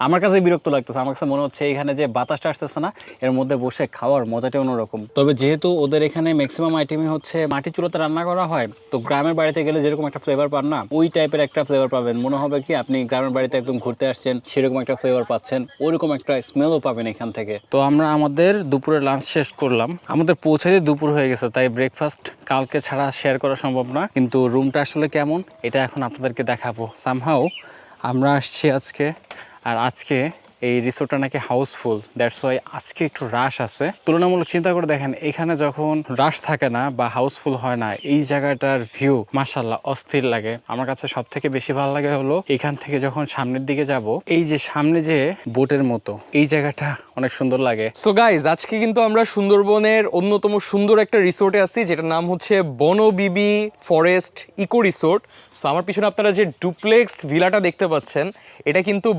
আমার কাছে বিরক্ত লাগতেছে, আমার কাছে মনে হচ্ছে এখানে যে বাতাসটা আসতেছে না, এর মধ্যে বসে খাওয়ার মজাটা অন্যরকম। তবে যেহেতু ওদের এখানে ম্যাক্সিমাম আইটেমই হচ্ছে মাটি চুলাতে রান্না করা হয়, তো গ্রামের বাড়িতে গেলে যেরকম একটা ফ্লেভার পান না, ওই টাইপের একটা ফ্লেভার পাবেন। মনে হবে কি আপনি গ্রামের বাড়িতে একদম ঘুরতে আসছেন, সেরকম একটা ফ্লেভার পাচ্ছেন, ওইরকম একটা স্মেলও পাবেন এখান থেকে। তো আমরা আমাদের দুপুরে লাঞ্চ শেষ করলাম, আমাদের পৌঁছাতে দুপুর হয়ে গেছে, তাই ব্রেকফাস্ট কালকে ছাড়া শেয়ার করা সম্ভব না। কিন্তু রুমটা আসলে কেমন এটা এখন আপনাদেরকে দেখাবো। সামহাও আমরা আসছি আজকে, আর আজকে এই রিসোর্টটা নাকি হাউসফুল, দ্যাটস ওয়াই আজকে একটু রাশ আছে। তুলনামূলক চিন্তা করে দেখেন, এখানে যখন রাশ থাকে না বা হাউসফুল হয় না, এই জায়গাটার ভিউ মাশাআল্লাহ অস্থির লাগে। আমার কাছে সব থেকে বেশি ভালো লাগে হলো এখান থেকে যখন সামনের দিকে যাব, এই যে সামনে যে বোটের মতো এই জায়গাটা অনেক সুন্দর লাগে। সো গাইজ, আজকে কিন্তু আমরা সুন্দরবনের অন্যতম সুন্দর একটা রিসোর্টে আসছি, যেটার নাম হচ্ছে Bonbibi forest eco resort. So আমার পিছনে আপনারা যে ডুপ্লেক্স ভিলাটা দেখতে পাচ্ছেন, এটা কিন্তু